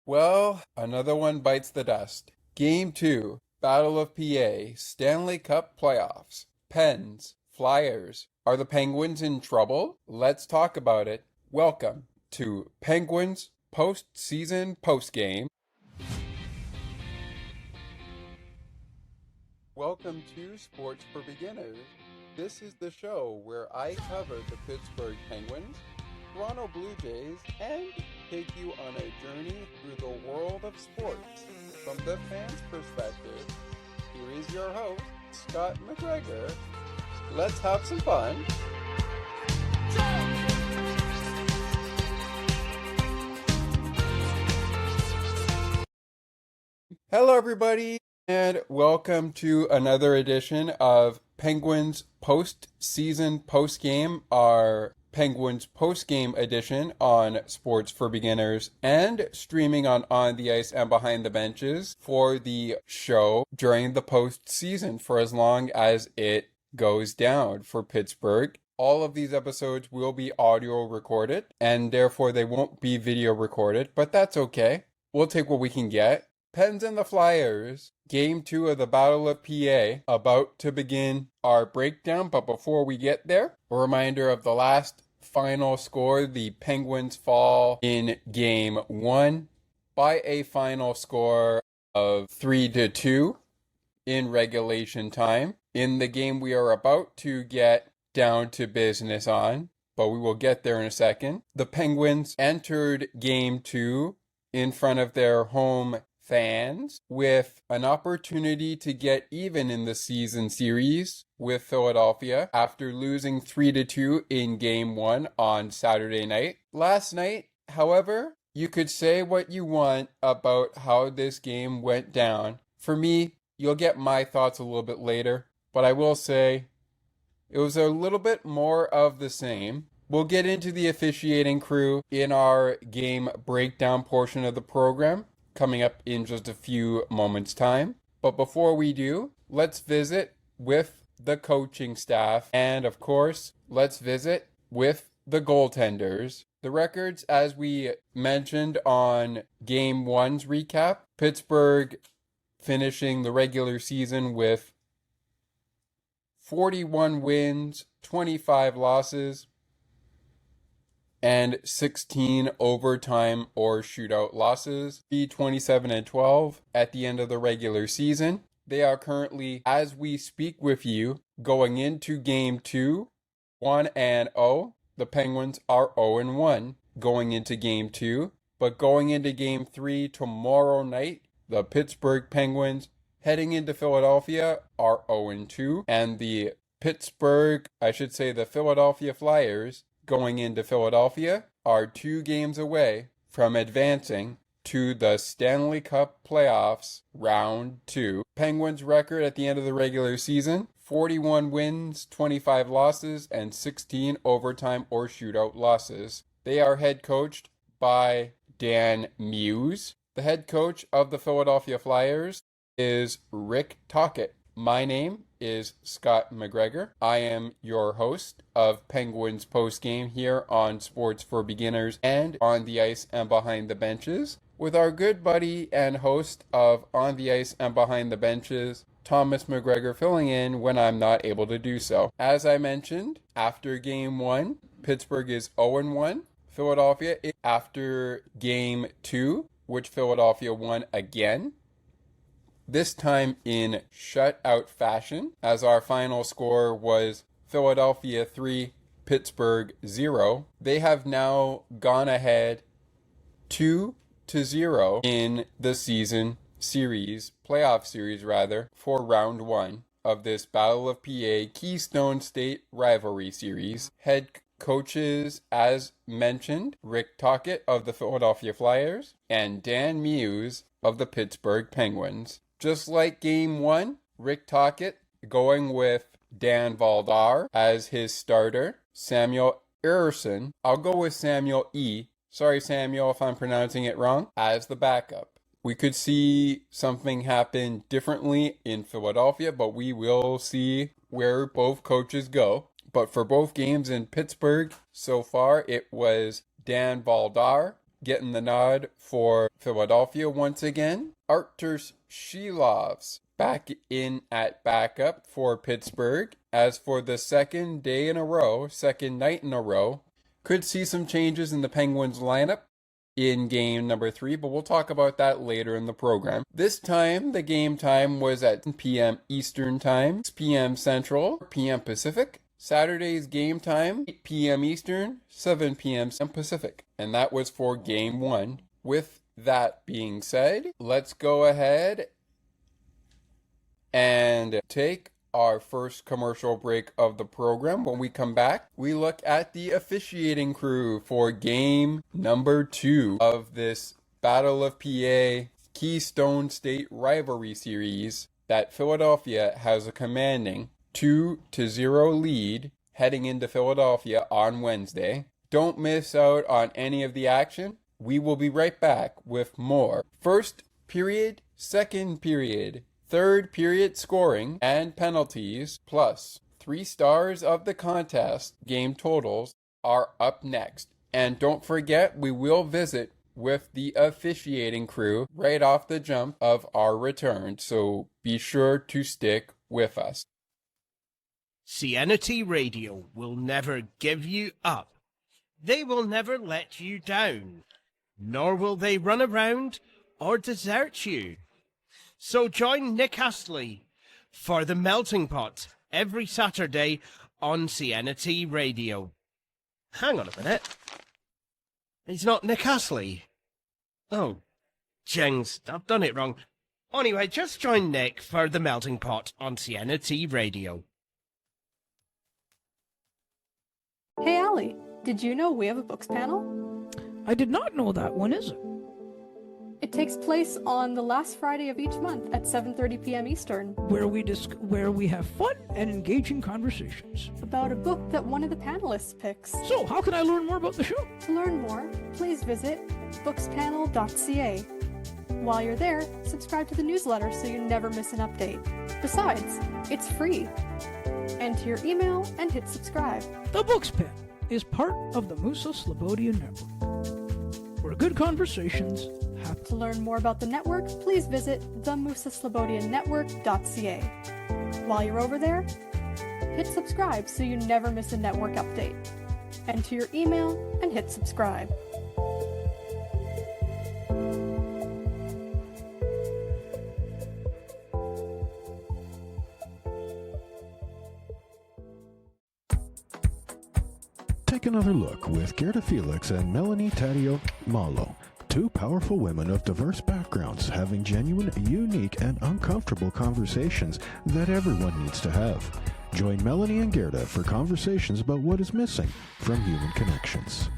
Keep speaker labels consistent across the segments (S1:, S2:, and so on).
S1: Well, another one bites the dust. Game 2, Battle of PA, Stanley Cup Playoffs. Pens, Flyers. Are the Penguins in trouble? Let's talk about it. Welcome to Penguins Postseason Postgame. Welcome to Sports for Beginners. This is the show where I cover the Pittsburgh Penguins, Toronto Blue Jays, and take you on a journey through the world of sports. From the fans' perspective, here is your host, Scott McGregor. Let's have some fun. Hello, everybody, and welcome to another edition of Penguins Postseason Postgame, our Penguins Postgame edition on Sports for Beginners, and streaming on the Ice and Behind the Benches for the show during the postseason for as long as it goes down for Pittsburgh. All of these episodes will be audio recorded, and therefore they won't be video recorded, but that's okay. We'll take what we can get. Pens and the Flyers, Game 2 of the Battle of PA, about to begin our breakdown. But before we get there, a reminder of the last final score. The Penguins fall in Game 1 by a final score of 3-2 in regulation time. In the game we are about to get down to business on, but we will get there in a second. The Penguins entered Game 2 in front of their home fans with an opportunity to get even in the season series with Philadelphia after losing 3-2 in Game 1 on Saturday night. Last night, however, you could say what you want about how this game went down. For me, you'll get my thoughts a little bit later, but I will say it was a little bit more of the same. We'll get into the officiating crew in our game breakdown portion of the program, coming up in just a few moments' time. But before we do, let's visit with the coaching staff. And of course, let's visit with the goaltenders. The records, as we mentioned on Game 1's recap, Pittsburgh finishing the regular season with 41 wins, 25 losses, and 16 overtime or shootout losses, be 27-12 at the end of the regular season. They are currently, as we speak with you, going into Game 2, 1-0. The Penguins are 0-1 going into Game 2, but going into Game 3 tomorrow night, the Pittsburgh Penguins heading into Philadelphia are 0-2, and the Philadelphia Flyers going into Philadelphia are 2 games away from advancing to the Stanley Cup Playoffs Round 2. Penguins record at the end of the regular season, 41 wins, 25 losses, and 16 overtime or shootout losses. They are head coached by Dan Muse. The head coach of the Philadelphia Flyers is Rick Tocchet. My name is Scott McGregor. I am your host of Penguins Postgame here on Sports for Beginners and On the Ice and Behind the Benches, with our good buddy and host of On the Ice and Behind the Benches, Thomas McGregor, filling in when I'm not able to do so. As I mentioned, after Game 1, Pittsburgh is 0-1. Philadelphia after Game 2, which Philadelphia won again, this time in shutout fashion, as our final score was Philadelphia 3, Pittsburgh 0. They have now gone ahead 2-0 in the playoff series for round 1 of this Battle of PA Keystone State rivalry series. Head coaches, as mentioned, Rick Tocchet of the Philadelphia Flyers and Dan Muse of the Pittsburgh Penguins. Just like Game 1, Rick Tocchet going with Dan Valdar as his starter, Samuel Ersson. I'll go with Samuel E. Sorry, Samuel, if I'm pronouncing it wrong, as the backup. We could see something happen differently in Philadelphia, but we will see where both coaches go. But for both games in Pittsburgh, so far it was Dan Valdar getting the nod for Philadelphia once again. Arturs Shilovs back in at backup for Pittsburgh. As for the second night in a row, could see some changes in the Penguins lineup in game number 3, but we'll talk about that later in the program. This time, the game time was at 10 p.m. Eastern Time, 6 p.m. Central, 4 p.m. Pacific. Saturday's game time, 8 p.m. Eastern, 7 p.m. Pacific. And that was for game 1. With that being said, let's go ahead and take our first commercial break of the program. When we come back, we look at the officiating crew for game number 2 of this Battle of PA Keystone State rivalry series that Philadelphia has a commanding 2-0 lead heading into Philadelphia on Wednesday. Don't miss out on any of the action. We will be right back with more first period, second period, third period scoring and penalties, plus 3 stars of the contest game totals are up next. And don't forget, we will visit with the officiating crew right off the jump of our return, so be sure to stick with us.
S2: CNT Radio will never give you up. They will never let you down, nor will they run around or desert you. So join Nick Astley for The Melting Pot every Saturday on CNT Radio. Hang on a minute. He's not Nick Astley. Oh, jings, I've done it wrong. Anyway, just join Nick for The Melting Pot on CNT Radio.
S3: Hey Allie, did you know we have a books panel?
S4: I did not know that. When is it?
S3: It takes place on the last Friday of each month at 7:30 p.m. Eastern.
S4: Where we have fun and engaging conversations.
S3: About a book that one of the panelists picks.
S4: So, how can I learn more about the show?
S3: To learn more, please visit bookspanel.ca. While you're there, subscribe to the newsletter so you never miss an update. Besides, it's free. Enter your email and hit subscribe.
S4: The Books Pen is part of the Musa Slobodian Network, where good conversations happen.
S3: To learn more about the network, please visit themusaslobodiannetwork.ca. While you're over there, hit subscribe so you never miss a network update. Enter your email and hit subscribe.
S5: Take another look with Gerda Felix and Melanie Taddeo Malo, two powerful women of diverse backgrounds having genuine, unique, and uncomfortable conversations that everyone needs to have. Join Melanie and Gerda for conversations about what is missing from human connections.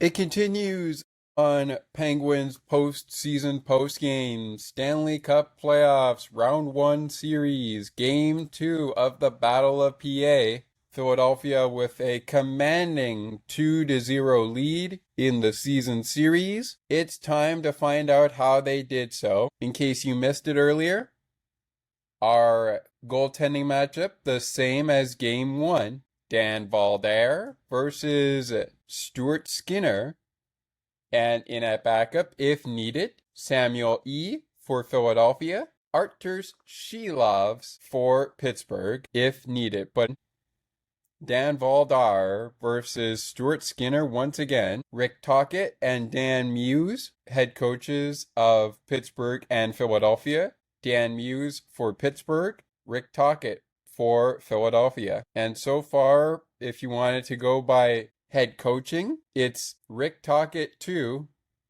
S1: It continues on Penguins postseason postgame Stanley Cup playoffs round 1 series game 2 of the Battle of PA. Philadelphia with a commanding 2-0 lead in the season series. It's time to find out how they did so. In case you missed it earlier, our goaltending matchup the same as game 1. Dan Valdare versus Stuart Skinner. And in at backup, if needed, Samuel E. for Philadelphia, Arturs Shilovs for Pittsburgh, if needed. But Dan Valdare versus Stuart Skinner once again. Rick Tocchet and Dan Muse, head coaches of Pittsburgh and Philadelphia. Dan Muse for Pittsburgh, Rick Tocchet for Philadelphia. And so far, if you wanted to go by head coaching, it's Rick Tocchet 2,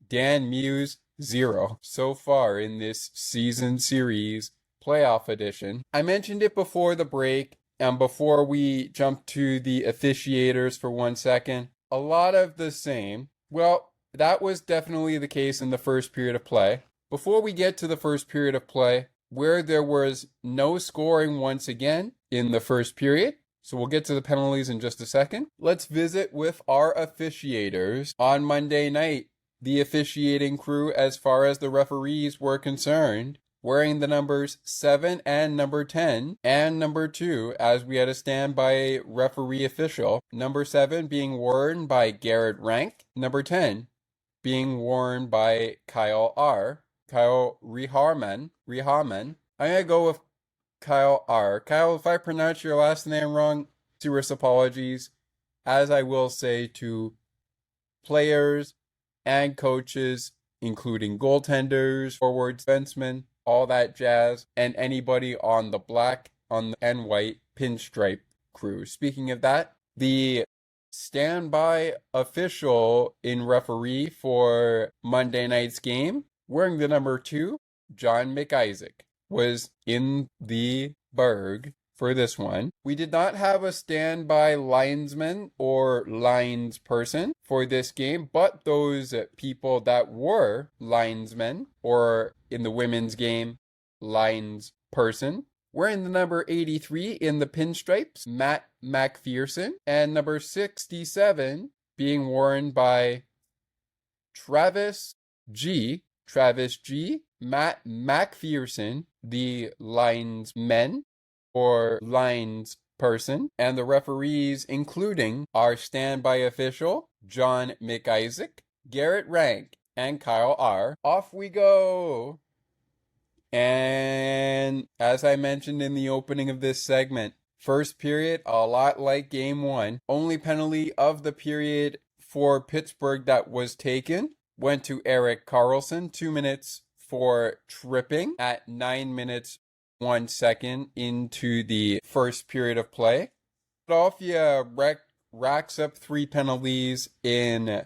S1: Dan Muse 0 so far in this season series playoff edition. I mentioned it before the break, and before we jump to the officiators for 1 second, a lot of the same. Well, that was definitely the case in the first period of play. Before we get to the first period of play, where there was no scoring once again in the first period, so we'll get to the penalties in just a second. Let's visit with our officiators. On Monday night, the officiating crew, as far as the referees were concerned, wearing the numbers 7 and number 10 and number 2, as we had a standby referee official. Number 7 being worn by Garrett Rank. Number 10 being worn by Kyle Riharman. I'm going to go with Kyle R. Kyle, if I pronounce your last name wrong, serious apologies, as I will say to players and coaches, including goaltenders, forwards, defensemen, all that jazz, and anybody on the black and white pinstripe crew. Speaking of that, the standby official in referee for Monday night's game, wearing the number 2, John McIsaac, was in the Berg for this one. We did not have a standby linesman or lines person for this game, but those people that were linesmen, or in the women's game, lines person, wearing the number 83 in the pinstripes, Matt McPherson, and number 67 being worn by Travis G. Matt McPherson, the linesmen or lines person, and the referees including our standby official, John McIsaac, Garrett Rank, and Kyle R. Off we go! And as I mentioned in the opening of this segment, first period, a lot like game 1. Only penalty of the period for Pittsburgh that was taken went to Erik Karlsson, 2 minutes for tripping at 9 minutes 1 second into the first period of play. Philadelphia racks up 3 penalties in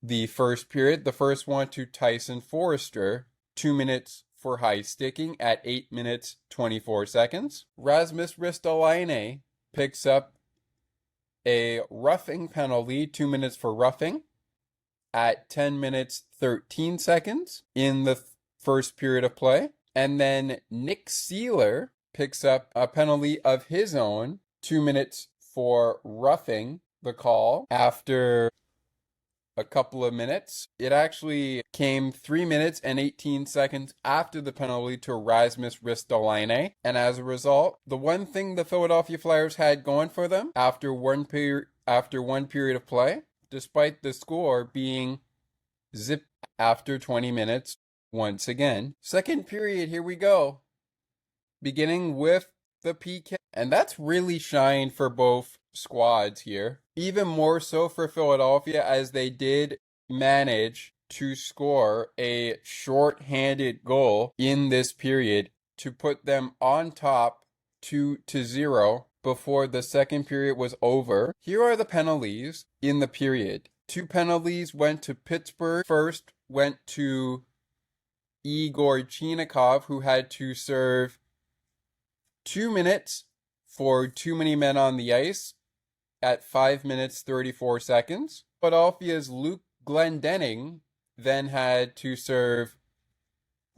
S1: the first period. The first one to Tyson Forrester, 2 minutes for high sticking at 8 minutes 24 seconds. Rasmus Ristolainen picks up a roughing penalty, 2 minutes for roughing, at 10 minutes 13 seconds in the first period of play. And then Nick Seeler picks up a penalty of his own, 2 minutes for roughing the call after a couple of minutes. It actually came 3 minutes and 18 seconds after the penalty to Rasmus Ristolainen. And as a result, the one thing the Philadelphia Flyers had going for them after one period of play, despite the score being zipped after 20 minutes once again. Second period, here we go. Beginning with the PK. And that's really shined for both squads here. Even more so for Philadelphia, as they did manage to score a short-handed goal in this period to put them on top 2-0 before the second period was over. Here are the penalties in the period. 2 penalties went to Pittsburgh. First went to Igor Chinakhov, who had to serve 2 minutes for too many men on the ice at 5 minutes 34 seconds. Philadelphia's Luke Glendening then had to serve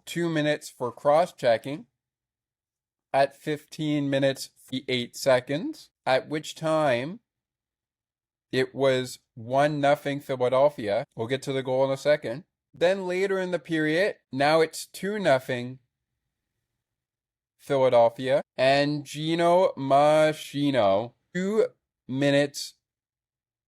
S1: 2 minutes for cross-checking at 15 minutes 8 seconds, at which time it was 1-0 Philadelphia. We'll get to the goal in a second. Then later in the period, now it's 2-0 Philadelphia, and Gino Machino, 2 minutes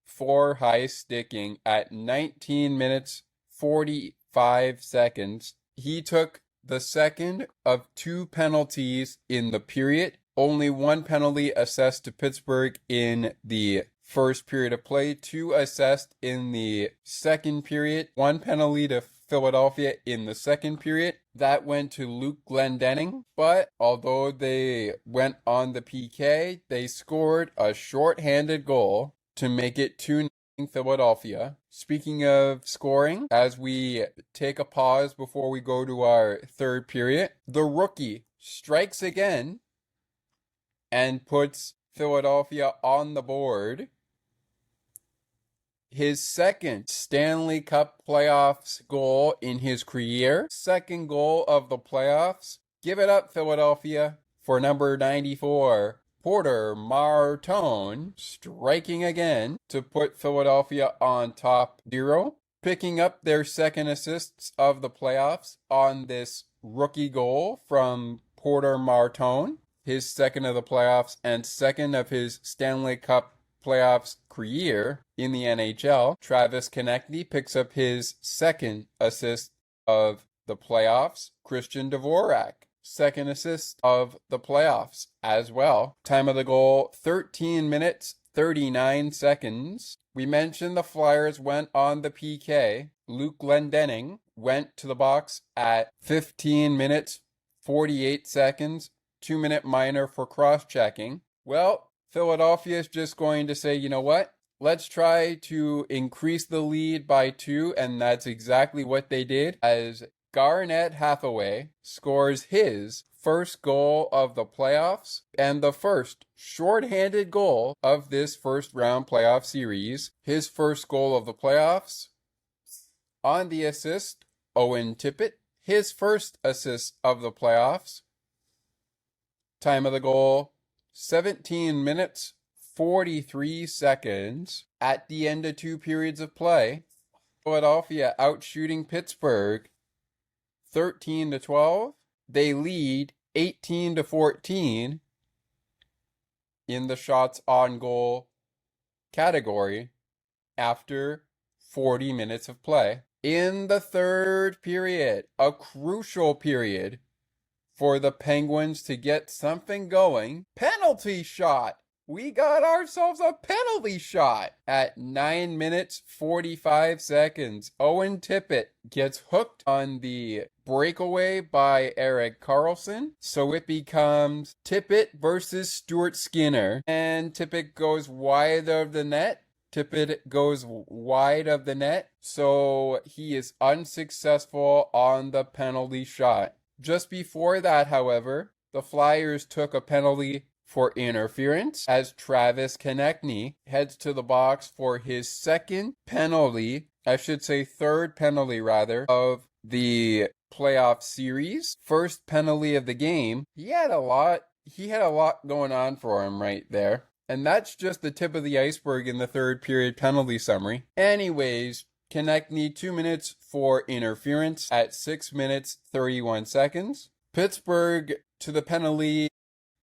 S1: for high sticking at 19 minutes 45 seconds. He took the second of 2 penalties in the period. Only 1 penalty assessed to Pittsburgh in the first period of play, 2 assessed in the second period, 1 penalty to Philadelphia in the second period. That went to Luke Glendening, but although they went on the PK, they scored a short-handed goal to make it 2-0 Philadelphia. Speaking of scoring, as we take a pause before we go to our third period, the rookie strikes again and puts Philadelphia on the board. His second Stanley Cup playoffs goal in his career. Second goal of the playoffs. Give it up, Philadelphia, for number 94, Porter Martone, striking again to put Philadelphia on top 0. picking up their second assists of the playoffs on this rookie goal from Porter Martone, his second of the playoffs and second of his Stanley Cup playoffs career in the NHL. Travis Konecny picks up his second assist of the playoffs. Christian Dvorak, second assist of the playoffs as well. Time of the goal, 13 minutes, 39 seconds. We mentioned the Flyers went on the PK. Luke Glendening went to the box at 15 minutes, 48 seconds, 2-minute minor for cross-checking. Well, Philadelphia is just going to say, you know what? Let's try to increase the lead by 2, and that's exactly what they did, as Garnett Hathaway scores his first goal of the playoffs and the first shorthanded goal of this first round playoff series. His first goal of the playoffs. On the assist, Owen Tippett, his first assist of the playoffs. Time of the goal, 17 minutes, 43 seconds. At the end of 2 periods of play, Philadelphia outshooting Pittsburgh 13-12. They lead 18-14 in the shots on goal category after 40 minutes of play. In the third period, a crucial period for the Penguins to get something going, penalty shot. We got ourselves a penalty shot at 9 minutes 45 seconds. Owen Tippett gets hooked on the breakaway by Erik Karlsson. So it becomes Tippett versus Stuart Skinner. And Tippett goes wide of the net. So he is unsuccessful on the penalty shot. Just before that, however, the Flyers took a penalty for interference as Travis Konecny heads to the box for his third penalty of the playoff series. First penalty of the game. He had a lot going on for him right there. And that's just the tip of the iceberg in the third period penalty summary. Anyways, Konecny 2 minutes for interference at 6 minutes 31 seconds. Pittsburgh to the penalty.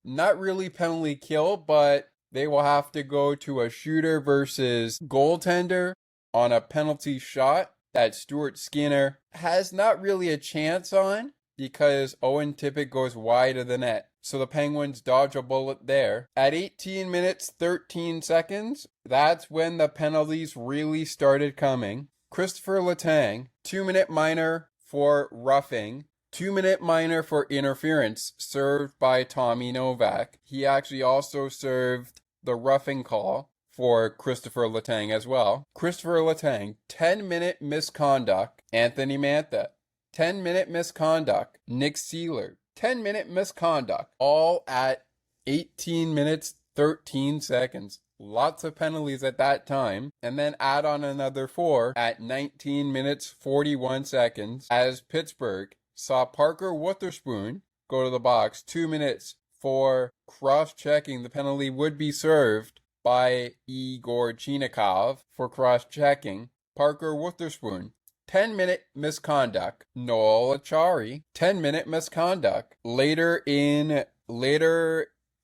S1: Not really penalty kill, but they will have to go to a shooter versus goaltender on a penalty shot that Stuart Skinner has not really a chance on because Owen Tippett goes wide of the net. So the Penguins dodge a bullet there. At 18 minutes 13 seconds, that's when the penalties really started coming. Christopher Letang, 2-minute minor for roughing. 2-minute minor for interference served by Tommy Novak. He actually also served the roughing call for Christopher Letang as well. Christopher Letang, 10-minute misconduct. Anthony Mantha, 10-minute misconduct. Nick Seeler, 10-minute misconduct. All at 18 minutes 13 seconds. Lots of penalties at that time. And then add on another 4 at 19 minutes 41 seconds as Pittsburgh saw Parker Wotherspoon go to the box. 2 minutes for cross-checking. The penalty would be served by Igor Chinakhov for cross-checking. Parker Wotherspoon, 10-minute misconduct. Noel Achari, 10-minute misconduct. Later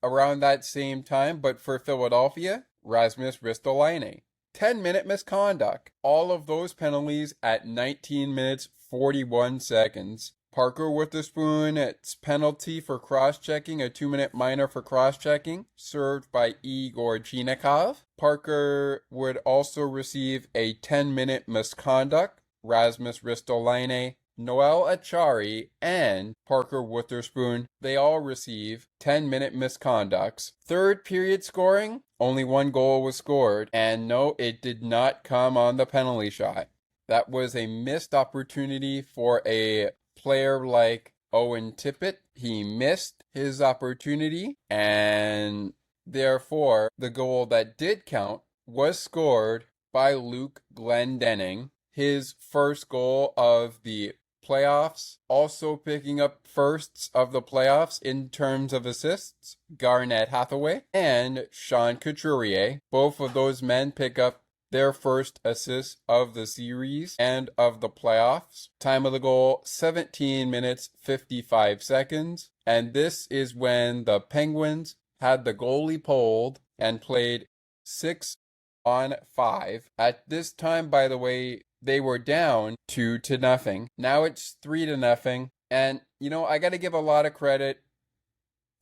S1: around that same time, but for Philadelphia, Rasmus Ristolainen, 10-minute misconduct. All of those penalties at 19 minutes 41 seconds. Parker Witherspoon's penalty for cross-checking, a 2-minute minor for cross-checking, served by Igor Chinakhov. Parker would also receive a 10-minute misconduct. Rasmus Ristolainen, Noel Achari, and Parker Witherspoon, they all receive 10-minute misconducts. Third period scoring, only 1 goal was scored, and no, it did not come on the penalty shot. That was a missed opportunity for a player like Owen Tippett. He missed his opportunity, and therefore the goal that did count was scored by Luke Glendening, his first goal of the playoffs. Also picking up firsts of the playoffs in terms of assists, Garnett Hathaway and Sean Couturier. Both of those men pick up their first assist of the series and of the playoffs. Time of the goal, 17 minutes, 55 seconds. And this is when the Penguins had the goalie pulled and played 6-on-5. At this time, by the way, they were down 2-0. Now it's 3-0. And, I got to give a lot of credit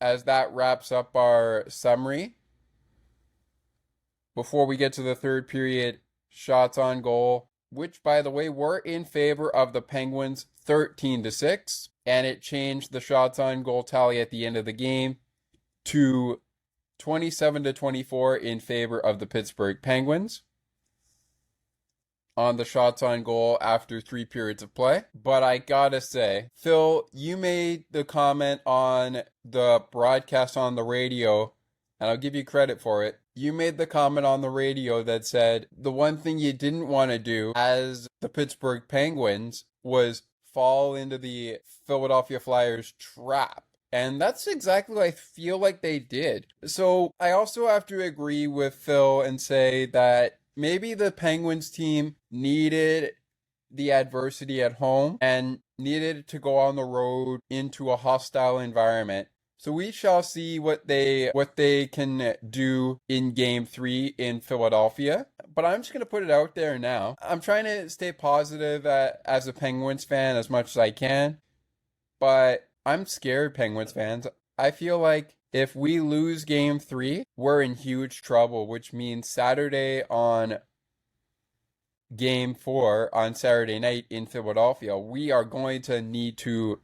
S1: as that wraps up our summary. Before we get to the third period, shots on goal, which, by the way, were in favor of the Penguins 13-6. And it changed the shots on goal tally at the end of the game to 27-24 in favor of the Pittsburgh Penguins on the shots on goal after 3 periods of play. But I gotta say, Phil, you made the comment on the broadcast on the radio, and I'll give you credit for it. You made the comment on the radio that said the one thing you didn't want to do as the Pittsburgh Penguins was fall into the Philadelphia Flyers trap. And that's exactly what I feel like they did. So I also have to agree with Phil and say that maybe the Penguins team needed the adversity at home and needed to go on the road into a hostile environment. So we shall see what they can do in Game 3 in Philadelphia. But I'm just going to put it out there now. I'm trying to stay positive as a Penguins fan as much as I can. But I'm scared, Penguins fans. I feel like if we lose Game 3, we're in huge trouble, which means Saturday on Game 4 on Saturday night in Philadelphia, we are going to need to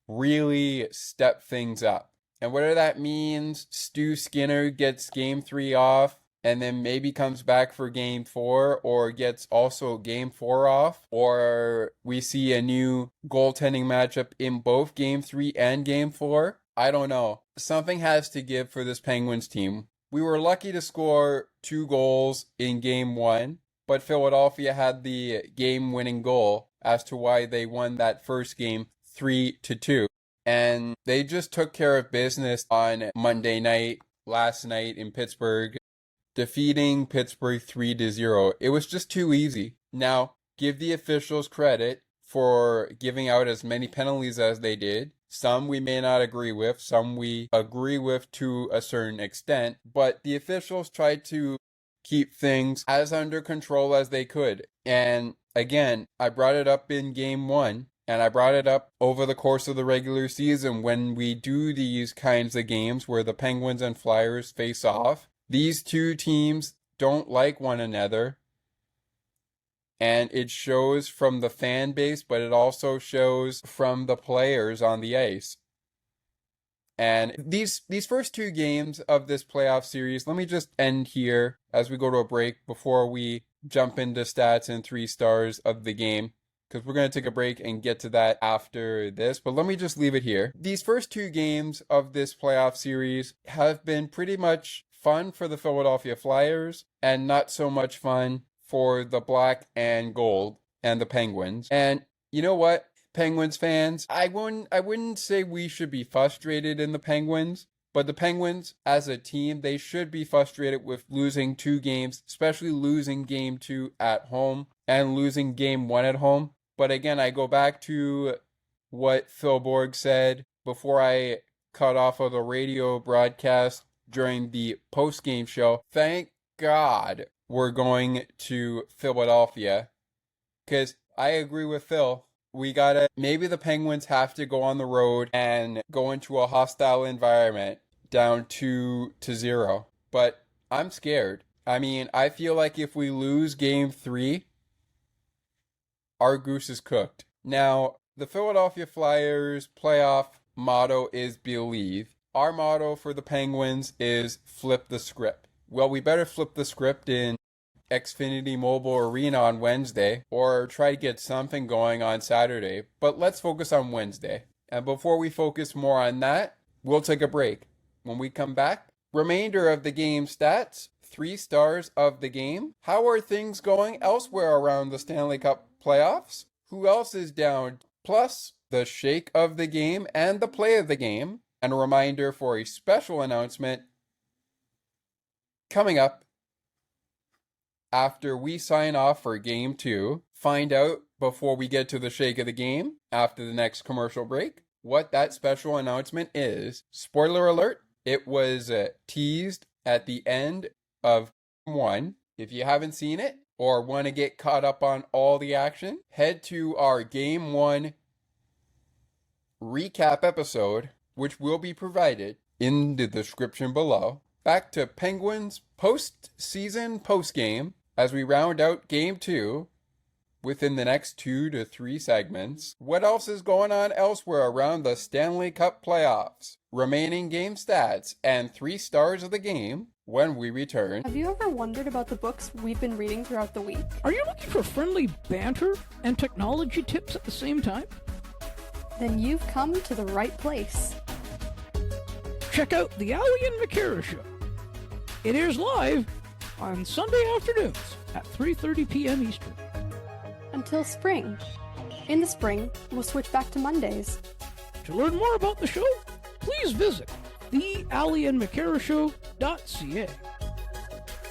S1: really step things up. And whether that means Stu Skinner gets Game 3 off and then maybe comes back for Game 4 or gets also Game 4 off, or we see a new goaltending matchup in both Game 3 and Game 4, I don't know. Something has to give for this Penguins team. We were lucky to score 2 goals in Game 1, but Philadelphia had the game-winning goal as to why they won that first game 3-2. And they just took care of business on Monday night, last night in Pittsburgh, defeating Pittsburgh 3-0. It was just too easy. Now, give the officials credit for giving out as many penalties as they did. Some we may not agree with, some we agree with to a certain extent, but the officials tried to keep things as under control as they could. And again, I brought it up in Game 1, and I brought it up over the course of the regular season when we do these kinds of games where the Penguins and Flyers face off. These two teams don't like one another, and it shows from the fan base, but it also shows from the players on the ice. And these first 2 games of this playoff series, let me just end here as we go to a break before we jump into stats and 3 stars of the game, because we're going to take a break and get to that after this. But let me just leave it here. These first 2 games of this playoff series have been pretty much fun for the Philadelphia Flyers and not so much fun for the black and gold and the Penguins. And you know what, Penguins fans, I wouldn't say we should be frustrated in the Penguins, but the Penguins as a team, they should be frustrated with losing 2 games, especially losing Game 2 at home and losing Game 1 at home. But again, I go back to what Phil Borg said before I cut off of the radio broadcast during the post-game show. Thank God we're going to Philadelphia, because I agree with Phil. Maybe the Penguins have to go on the road and go into a hostile environment down 2-0. But I'm scared. I mean, I feel like if we lose Game 3, our goose is cooked. Now, the Philadelphia Flyers playoff motto is believe. Our motto for the Penguins is flip the script. Well, we better flip the script in Xfinity Mobile Arena on Wednesday, or try to get something going on Saturday. But let's focus on Wednesday. And before we focus more on that, we'll take a break. When we come back, remainder of the game stats, 3 stars of the game. How are things going elsewhere around the Stanley Cup playoffs? Who else is down? Plus, the shake of the game and the play of the game. And a reminder for a special announcement coming up after we sign off for Game 2, find out before we get to the shake of the game after the next commercial break what that special announcement is. Spoiler alert, it was teased at the end of Game 1. If you haven't seen it or want to get caught up on all the action, head to our Game 1 recap episode, which will be provided in the description below. Back to Penguins postseason postgame as we round out Game 2 within the next 2 to 3 segments. What else is going on elsewhere around the Stanley Cup playoffs? Remaining game stats and 3 stars of the game when we return.
S3: Have you ever wondered about the books we've been reading throughout the week?
S4: Are you looking for friendly banter and technology tips at the same time?
S3: Then you've come to the right place.
S4: Check out The Ali and McCara Show. It airs live on Sunday afternoons at 3:30 p.m. Eastern.
S3: Until spring. In the spring, we'll switch back to Mondays.
S4: To learn more about the show, please visit thealiandmccarashow.ca.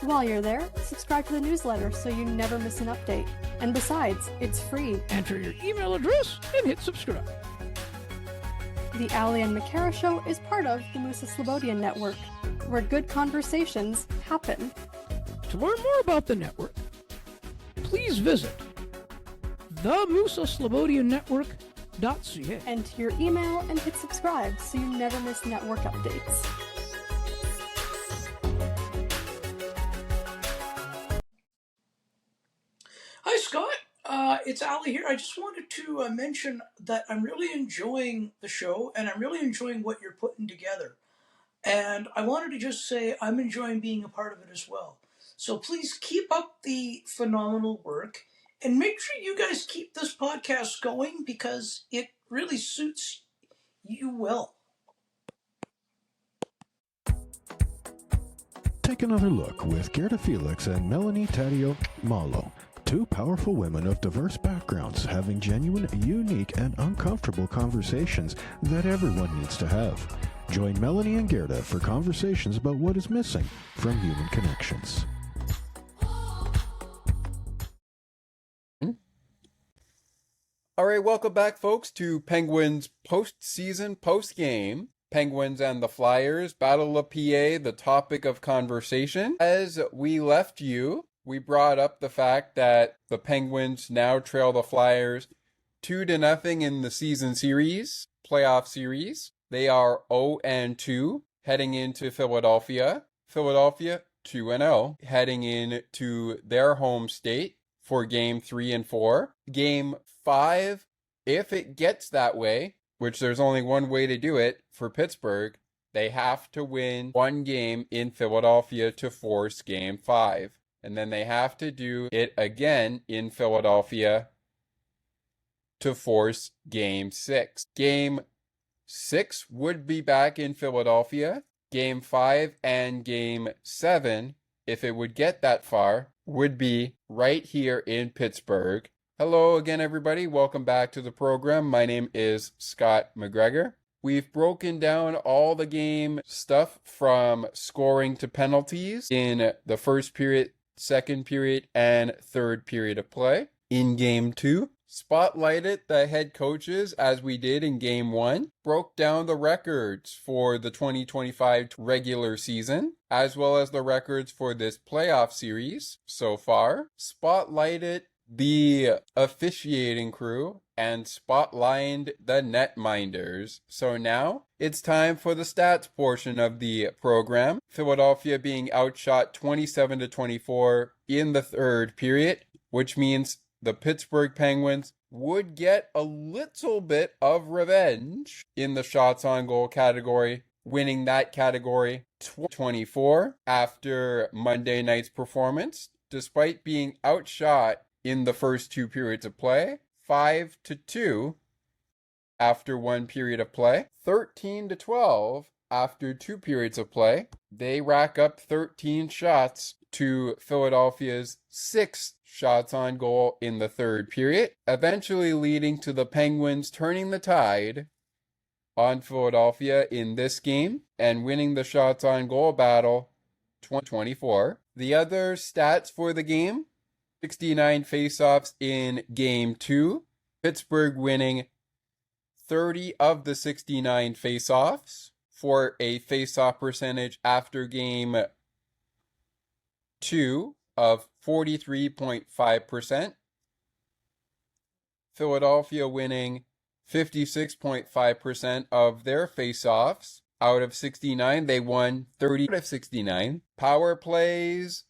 S3: While you're there, subscribe to the newsletter so you never miss an update. And besides, it's free.
S4: Enter your email address and hit subscribe.
S3: The Ali and McCara Show is part of the Musa Slobodian Network, where good conversations happen.
S4: To learn more about the network, please visit themusaslobodiannetwork.ca.
S3: Enter your email and hit subscribe so you never miss network updates.
S6: Hi, Scott. It's Ali here. I just wanted to mention that I'm really enjoying the show and I'm really enjoying what you're putting together. And I wanted to just say I'm enjoying being a part of it as well. So please keep up the phenomenal work and make sure you guys keep this podcast going because it really suits you well.
S5: Take another look with Gerda Felix and Melanie Taddeo Malo. Two powerful women of diverse backgrounds having genuine, unique, and uncomfortable conversations that everyone needs to have. Join Melanie and Gerda for conversations about what is missing from human connections.
S1: All right, welcome back, folks, to Penguins postseason postgame. Penguins and the Flyers, Battle of PA, the topic of conversation. As we left you, we brought up the fact that the Penguins now trail the Flyers 2-0 in the season series, playoff series. They are 0-2 heading into Philadelphia. Philadelphia 2-0 heading into their home state for Game 3 and 4. Game 5, if it gets that way, which there's only one way to do it for Pittsburgh, they have to win one game in Philadelphia to force Game 5. And then they have to do it again in Philadelphia to force Game 6. Game 6 would be back in Philadelphia. Game 5 and Game 7, if it would get that far, would be right here in Pittsburgh. Hello again, everybody. Welcome back to the program. My name is Scott McGregor. We've broken down all the game stuff from scoring to penalties in the first period, second period, and third period of play. In Game 2, spotlighted the head coaches as we did in Game 1, broke down the records for the 2025 regular season, as well as the records for this playoff series so far, spotlighted the officiating crew, and spotlighted the netminders. So now it's time for the stats portion of the program. Philadelphia being outshot 27-24 in the third period, which means the Pittsburgh Penguins would get a little bit of revenge in the shots on goal category, winning that category 24 after Monday night's performance, despite being outshot in the first 2 periods of play, 5-2 after 1 period of play, 13-12 after 2 periods of play. They rack up 13 shots to Philadelphia's 6 shots on goal in the third period, eventually leading to the Penguins turning the tide on Philadelphia in this game and winning the shots on goal battle 24. The other stats for the game: 69 faceoffs in Game 2, Pittsburgh winning 30 of the 69 faceoffs for a faceoff percentage after Game 2 of 43.5%. Philadelphia winning 56.5% of their faceoffs. Out of 69, they won 30 out of 69. Power plays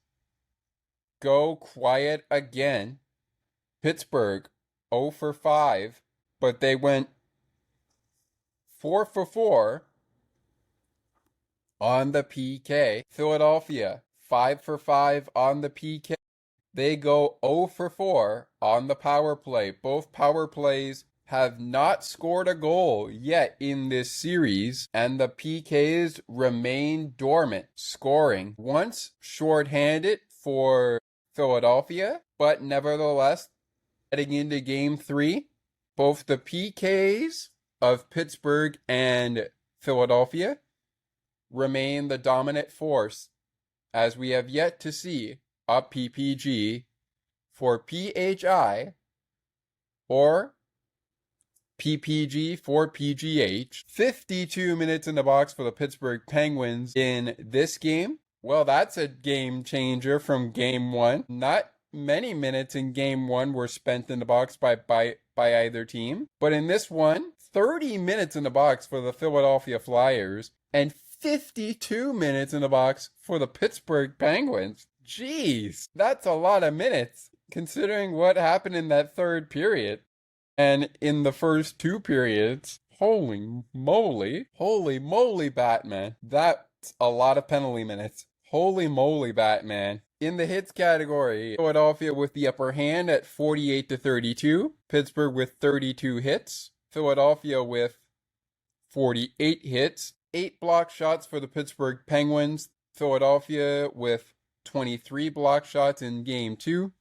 S1: go quiet again. Pittsburgh 0 for 5, but they went 4 for 4 on the PK. Philadelphia 5 for 5 on the PK. They go 0 for 4 on the power play. Both power plays have not scored a goal yet in this series, and the PKs remain dormant, scoring once shorthanded for Philadelphia, but nevertheless, heading into Game 3, both the PKs of Pittsburgh and Philadelphia remain the dominant force, as we have yet to see a PPG for PHI or PPG for PGH. 52 minutes in the box for the Pittsburgh Penguins in this game. Well, that's a game changer from Game 1. Not many minutes in Game 1 were spent in the box by either team. But in this one, 30 minutes in the box for the Philadelphia Flyers and 52 minutes in the box for the Pittsburgh Penguins. Jeez, that's a lot of minutes considering what happened in that third period. And in the first two periods, holy moly, Batman. That's a lot of penalty minutes. Holy moly, Batman. In the hits category, Philadelphia with the upper hand at 48 to 32. Pittsburgh with 32 hits. Philadelphia with 48 hits. 8 block shots for the Pittsburgh Penguins. Philadelphia with 23 block shots in Game 2.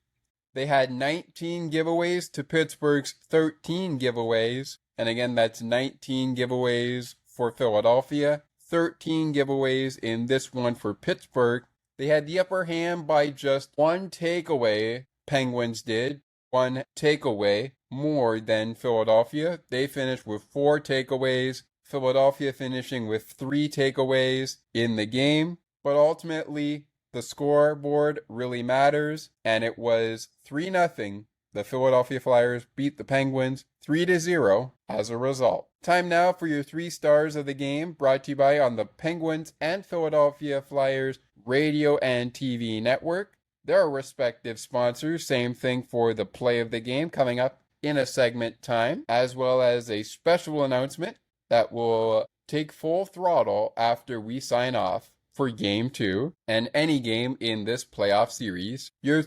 S1: They had 19 giveaways to Pittsburgh's 13 giveaways. And again, that's 19 giveaways for Philadelphia. 13 giveaways in this one for Pittsburgh. They had the upper hand by just one takeaway. Penguins did. One takeaway more than Philadelphia. They finished with 4 takeaways. Philadelphia finishing with 3 takeaways in the game. But ultimately, the scoreboard really matters, and it was 3-0. The Philadelphia Flyers beat the Penguins 3-0 as a result. Time now for your 3 stars of the game, brought to you by on the Penguins and Philadelphia Flyers radio and TV network. Their respective sponsors, same thing for the play of the game coming up in a segment time, as well as a special announcement that will take full throttle after we sign off for Game 2 and any game in this playoff series. Your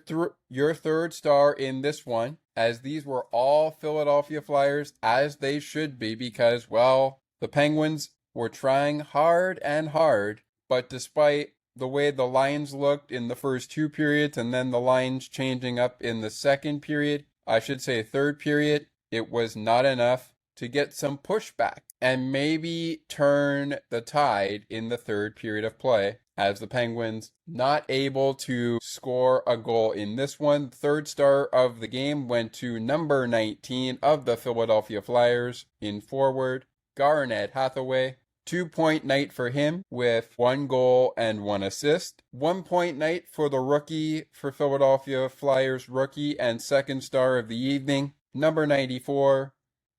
S1: third star in this one, as these were all Philadelphia Flyers, as they should be, because, well, the Penguins were trying hard and hard, but despite the way the lines looked in the first 2 periods and then the lines changing up in the second period, I should say third period, it was not enough to get some pushback and maybe turn the tide in the third period of play, as the Penguins not able to score a goal in this one. Third star of the game went to number 19 of the Philadelphia Flyers in forward, Garnett Hathaway. 2-point night for him with 1 goal and 1 assist. 1-point night for the rookie for Philadelphia Flyers rookie and second star of the evening, number 94,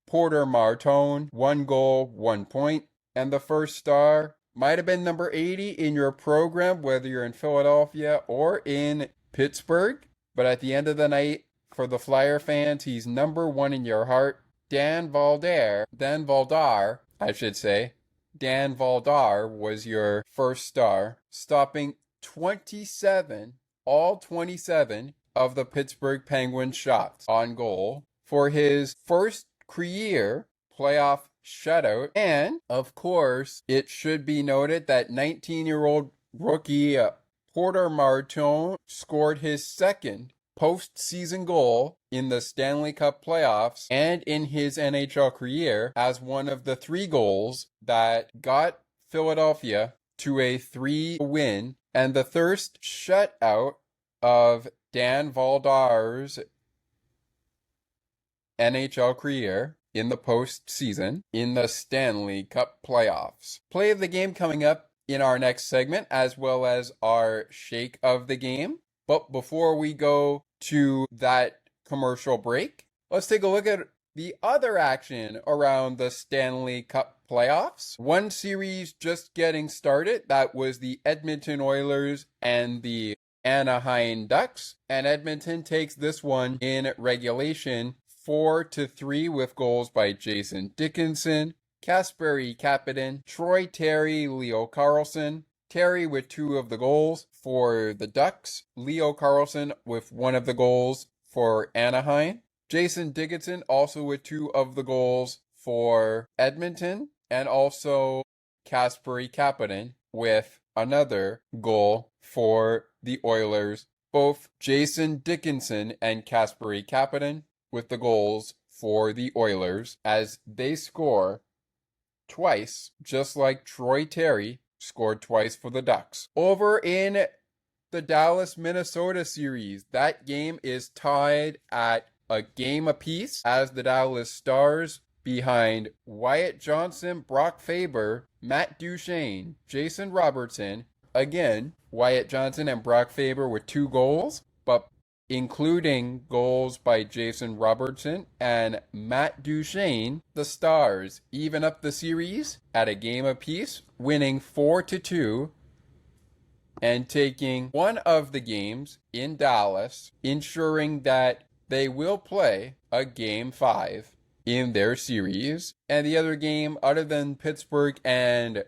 S1: Porter Martone. 1 goal, 1 point. And the first star might have been number 80 in your program, whether you're in Philadelphia or in Pittsburgh. But at the end of the night, for the Flyer fans, he's number 1 in your heart. Dan Valdar, Dan Valdar was your first star, stopping all 27 of the Pittsburgh Penguins shots on goal for his first career playoff shutout. And, of course, it should be noted that 19-year-old rookie Porter Martone scored his second postseason goal in the Stanley Cup playoffs and in his NHL career as one of the 3 goals that got Philadelphia to a 3 win and the first shutout of Dan Valdar's NHL career in the postseason in the Stanley Cup playoffs. Play of the game coming up in our next segment, as well as our shake of the game. But before we go to that commercial break, let's take a look at the other action around the Stanley Cup playoffs. One series just getting started. That was the Edmonton Oilers and the Anaheim Ducks. And Edmonton takes this one in regulation 4-3 with goals by Jason Dickinson, Kasperi Kapanen, Troy Terry, Leo Carlsson. Terry with 2 of the goals for the Ducks. Leo Carlsson with 1 of the goals for Anaheim. Jason Dickinson also with 2 of the goals for Edmonton. And also Kasperi Kapanen with another goal for the Oilers. Both Jason Dickinson and Kasperi Kapanen with the goals for the Oilers as they score twice, just like Troy Terry scored twice for the Ducks. Over in the Dallas-Minnesota series, that game is tied at a game apiece as the Dallas Stars, behind Wyatt Johnson, Brock Faber, Matt Duchene, Jason Robertson. Again, Wyatt Johnson and Brock Faber with 2 goals, but including goals by Jason Robertson and Matt Duchene, the Stars even up the series at a game apiece, winning 4-2 and taking one of the games in Dallas, ensuring that they will play a Game 5 in their series. And the other game, other than Pittsburgh and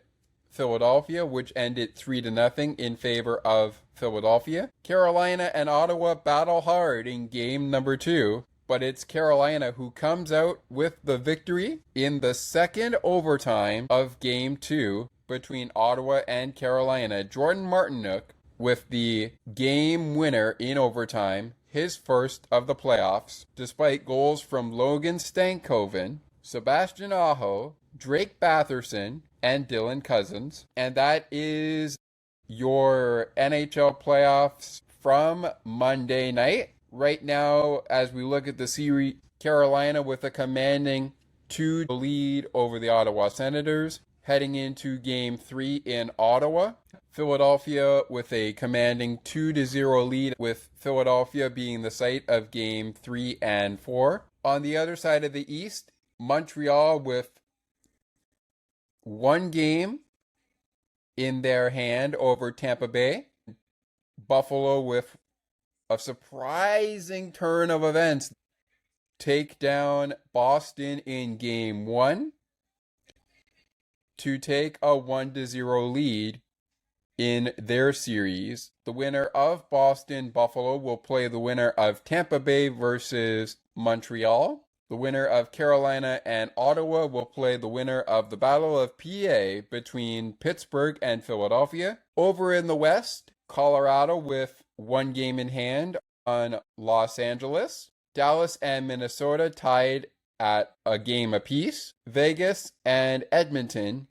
S1: Philadelphia, which ended 3-0 in favor of Philadelphia. Carolina and Ottawa battle hard in game number 2, but it's Carolina who comes out with the victory in the second overtime of game 2 between Ottawa and Carolina. Jordan Martinook with the game winner in overtime, his first of the playoffs, despite goals from Logan Stankoven, Sebastian Aho, Drake Batherson, and Dylan Cousins. And that is your NHL playoffs from Monday night. Right now, as we look at the series, Carolina with a commanding 2 lead over the Ottawa Senators, heading into Game 3 in Ottawa. Philadelphia with a commanding 2-0 lead, with Philadelphia being the site of Game 3 and 4. On the other side of the East, Montreal with 1 game in their hand over Tampa Bay. Buffalo with a surprising turn of events take down Boston in Game 1 to take a 1-0 lead in their series. The winner of Boston-Buffalo will play the winner of Tampa Bay versus Montreal. The winner of Carolina and Ottawa will play the winner of the Battle of PA between Pittsburgh and Philadelphia. Over in the West, Colorado with 1 game in hand on Los Angeles. Dallas and Minnesota tied at a game apiece. Vegas and Edmonton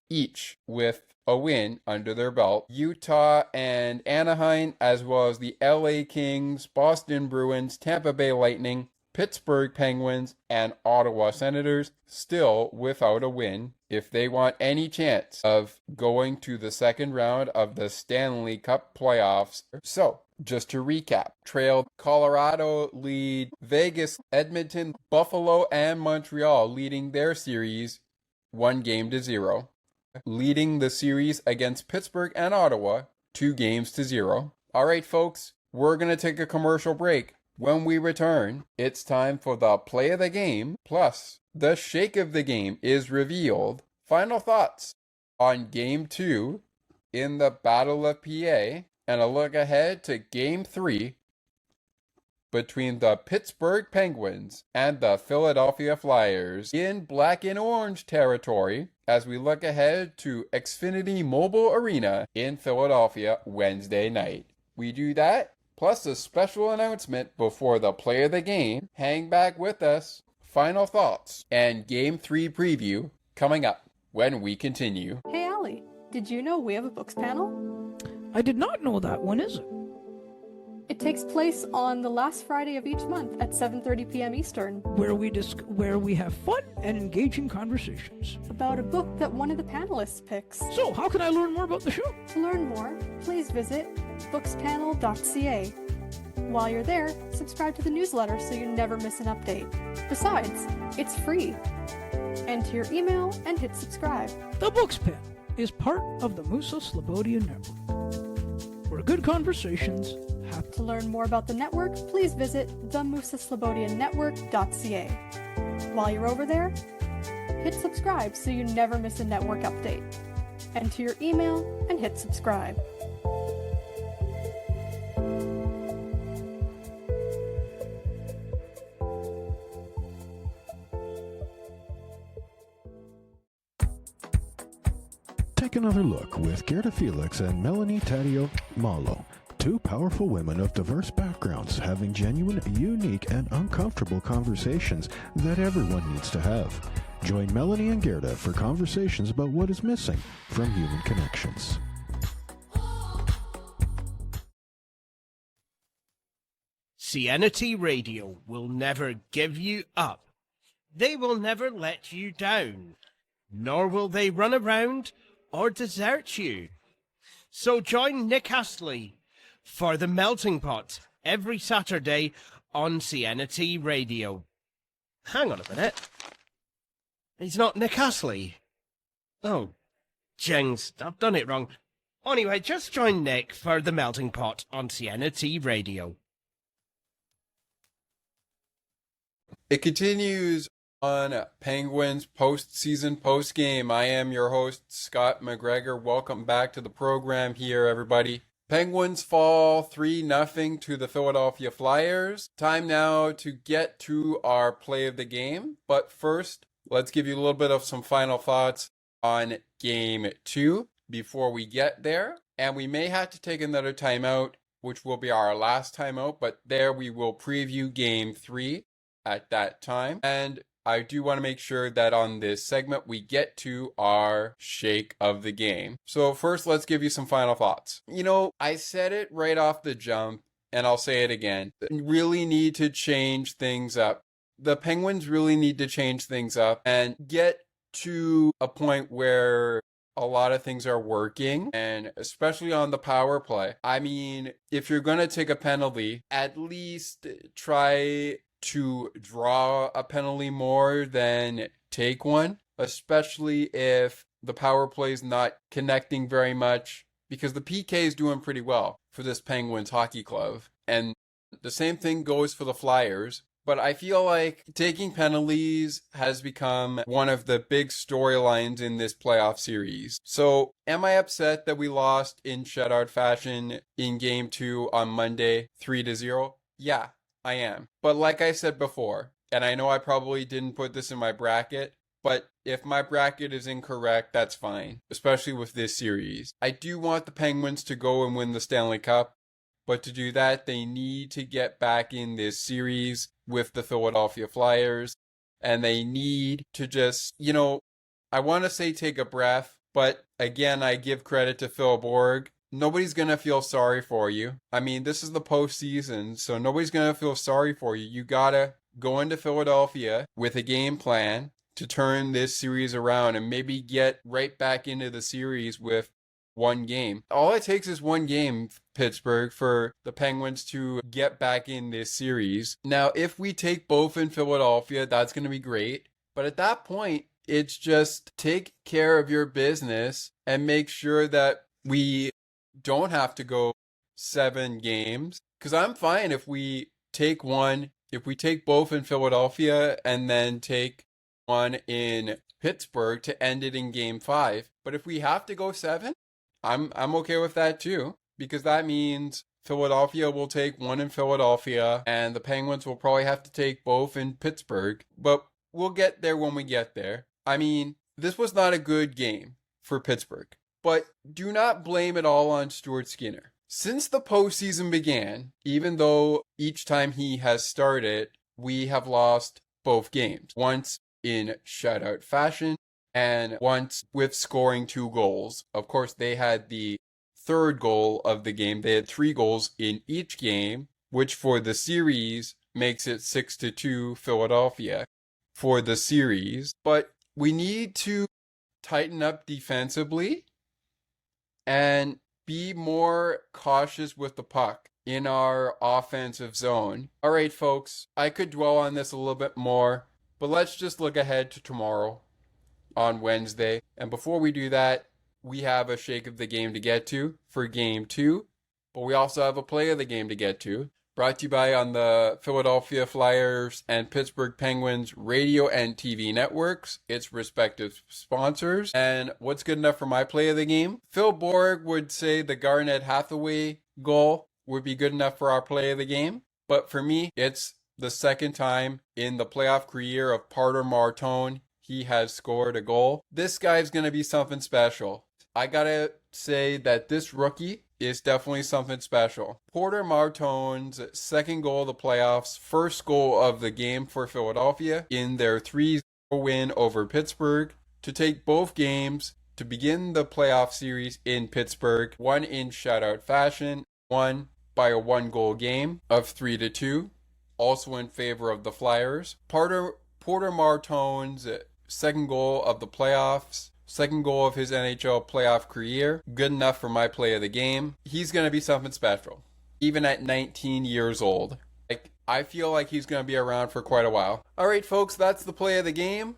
S1: each with a win under their belt. Utah and Anaheim, as well as the LA Kings, Boston Bruins, Tampa Bay Lightning, Pittsburgh Penguins, and Ottawa Senators still without a win if they want any chance of going to the second round of the Stanley Cup playoffs. So, just to recap, trailed Colorado lead Vegas, Edmonton, Buffalo, and Montreal leading their series 1-0. Leading the series against Pittsburgh and Ottawa 2-0. All right, folks, we're going to take a commercial break. When we return, it's time for the play of the game, plus the shake of the game is revealed. Final thoughts on Game 2 in the Battle of PA, and a look ahead to Game 3 between the Pittsburgh Penguins and the Philadelphia Flyers in black and orange territory as we look ahead to Xfinity Mobile Arena in Philadelphia Wednesday night. We do that, plus a special announcement before the play of the game. Hang back with us. Final thoughts and Game 3 preview coming up when we continue.
S3: Hey, Allie, did you know we have a books panel?
S4: I did not know that. When is it?
S3: It takes place on the last Friday of each month at 7:30 p.m. Eastern,
S4: Where we have fun and engaging conversations.
S3: about a book that one of the panelists picks.
S4: So, how can I learn more about the show?
S3: To learn more, please visit bookspanel.ca. While you're there, subscribe to the newsletter so you never miss an update. Besides, it's free. Enter your email and hit subscribe.
S4: The Books Panel is part of the Musa Slobodian Network, where good conversations happen.
S3: To learn more about the network, please visit themusaslobodiannetwork.ca. While you're over there, hit subscribe so you never miss a network update. Enter your email and hit subscribe.
S5: Take another look with Gerda Felix and Melanie Taddeo Malo, two powerful women of diverse backgrounds having genuine, unique, and uncomfortable conversations that everyone needs to have. Join Melanie and Gerda for conversations about what is missing from human connections.
S2: CNT Radio will never give you up. They will never let you down, nor will they run around or desert you. So join Nick Astley for The Melting Pot every Saturday on CNT Radio. Hang on a minute. He's not Nick Astley. Oh, jings, I've done it wrong. Anyway, just join Nick for The Melting Pot on CNT Radio.
S1: It continues on Penguins postseason postgame. I am your host, Scott McGregor. Welcome back to the program here, everybody. Penguins fall 3-0 to the Philadelphia Flyers. Time now to get to our play of the game. But first, let's give you a little bit of some final thoughts on Game 2 before we get there. And we may have to take another timeout, which will be our last timeout. But there we will preview Game 3 at that time. And I do want to make sure that on this segment we get to our shake of the game. So first, let's give you some final thoughts. You know, I said it right off the jump, and I'll say it again. Really need to change things up. The Penguins really need to change things up and get to a point where a lot of things are working, and especially on the power play. I mean, if you're going to take a penalty, at least try to draw a penalty more than take one, especially if the power play is not connecting very much, because the PK is doing pretty well for this Penguins hockey club. And the same thing goes for the Flyers. But I feel like taking penalties has become one of the big storylines in this playoff series. So am I upset that we lost in shutout fashion in Game 2 on Monday, 3-0? Yeah, I am. But like I said before, and I know I probably didn't put this in my bracket, but if my bracket is incorrect, that's fine, especially with this series. I do want the Penguins to go and win the Stanley Cup, but to do that, they need to get back in this series with the Philadelphia Flyers, and they need to just, you know, I want to say take a breath, but again, I give credit to Phil Borg. Nobody's going to feel sorry for you. I mean, this is the postseason, so nobody's going to feel sorry for you. You got to go into Philadelphia with a game plan to turn this series around and maybe get right back into the series with one game. All it takes is one game, Pittsburgh, for the Penguins to get back in this series. Now, if we take both in Philadelphia, that's going to be great. But at that point, it's just take care of your business and make sure that we don't have to go 7 games, because I'm fine if we take both in Philadelphia and then take one in Pittsburgh to end it in Game 5. But if we have to go 7, I'm okay with that too, because that means Philadelphia will take one in Philadelphia and the Penguins will probably have to take both in Pittsburgh. But we'll get there when we get there. I mean, this was not a good game for Pittsburgh. But do not blame it all on Stuart Skinner. Since the postseason began, even though each time he has started, we have lost both games. Once in shutout fashion and once with scoring 2 goals. Of course, they had the third goal of the game. They had 3 goals in each game, which for the series makes it 6-2 Philadelphia for the series. But we need to tighten up defensively and be more cautious with the puck in our offensive zone. All right, folks, I could dwell on this a little bit more, but let's just look ahead to tomorrow on Wednesday. And before we do that, we have a shake of the game to get to for game 2, but we also have a play of the game to get to. Brought to you by on the Philadelphia Flyers and Pittsburgh Penguins radio and TV networks, its respective sponsors. And what's good enough for my play of the game? Phil Borg would say the Garnett Hathaway goal would be good enough for our play of the game. But for me, it's the second time in the playoff career of Parter Martone he has scored a goal. This guy's going to be something special. I gotta say that this rookie is definitely something special. Porter Martone's second goal of the playoffs, first goal of the game for Philadelphia in their 3-0 win over Pittsburgh to take both games to begin the playoff series in Pittsburgh, one in shutout fashion, one by a 1-goal game of 3-2, also in favor of the Flyers. Porter Martone's second goal of the playoffs, second goal of his NHL playoff career, good enough for my play of the game. He's going to be something special, even at 19 years old. I feel like he's going to be around for quite a while. All right, folks, that's the play of the game.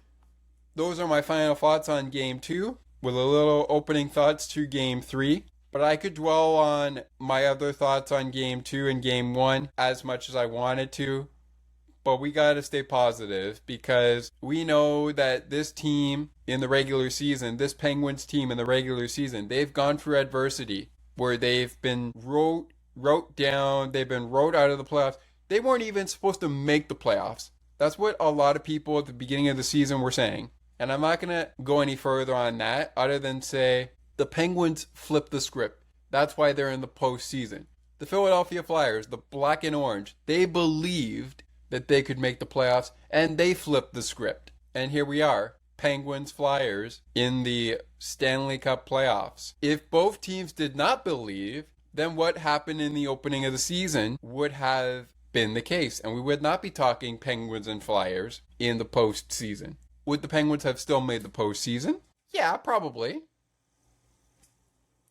S1: Those are my final thoughts on game 2, with a little opening thoughts to game 3. But I could dwell on my other thoughts on game 2 and game 1 as much as I wanted to. But we got to stay positive because we know that this team in the regular season, this Penguins team in the regular season, they've gone through adversity where they've been wrote down, they've been wrote out of the playoffs. They weren't even supposed to make the playoffs. That's what a lot of people at the beginning of the season were saying. And I'm not going to go any further on that other than say the Penguins flipped the script. That's why they're in the postseason. The Philadelphia Flyers, the black and orange, they believed that they could make the playoffs, and they flipped the script. And here we are, Penguins Flyers in the Stanley Cup playoffs. If both teams did not believe, then what happened in the opening of the season would have been the case, and we would not be talking Penguins and Flyers in the postseason. Would the Penguins have still made the postseason? Yeah, probably.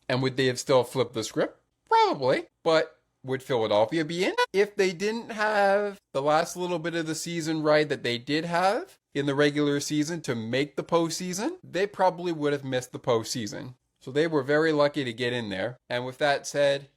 S1: And would they have still flipped the script? Probably. But would Philadelphia be in? If they didn't have the last little bit of the season right that they did have in the regular season to make the postseason, they probably would have missed the postseason. So they were very lucky to get in there. And with that said,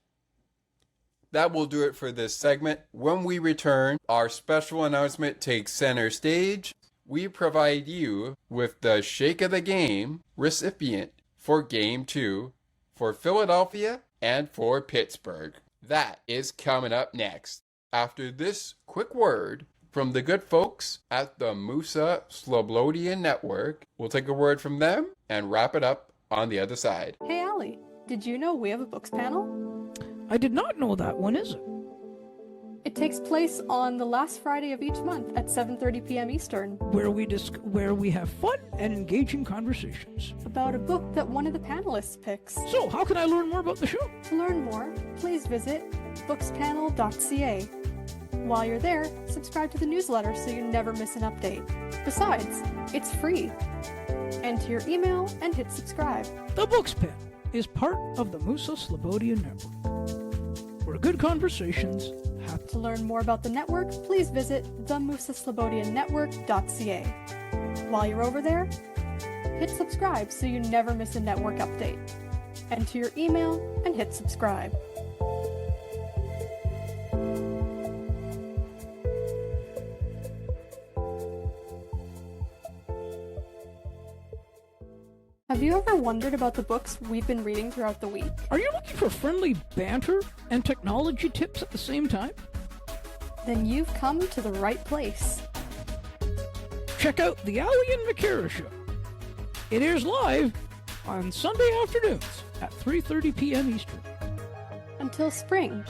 S1: that will do it for this segment. When we return, our special announcement takes center stage. We provide you with the Shake of the Game recipient for Game 2 for Philadelphia and for Pittsburgh. That is coming up next, after this quick word from the good folks at the Musa Slobodian Network. We'll take a word from them and wrap it up on the other side.
S3: Hey, Allie, did you know we have a books panel?
S4: I did not know that. When is it?
S3: It takes place on the last Friday of each month at 7:30 p.m. Eastern.
S4: Where we have fun and engaging conversations
S3: about a book that one of the panelists picks.
S4: So, how can I learn more about the show?
S3: To learn more, please visit bookspanel.ca. While you're there, subscribe to the newsletter so you never miss an update. Besides, it's free. Enter your email and hit subscribe.
S4: The Books Panel is part of the Musa Slobodian Network, where good conversations happen.
S3: To learn more about the network, please visit themusaslobodiannetwork.ca. While you're over there, hit subscribe so you never miss a network update. Enter your email and hit subscribe. Have you ever wondered about the books we've been reading throughout the week?
S4: Are you looking for friendly banter and technology tips at the same time?
S3: Then you've come to the right place.
S4: Check out the Allie and McCara Show. It airs live on Sunday afternoons at 3:30 p.m. Eastern.
S3: Until spring.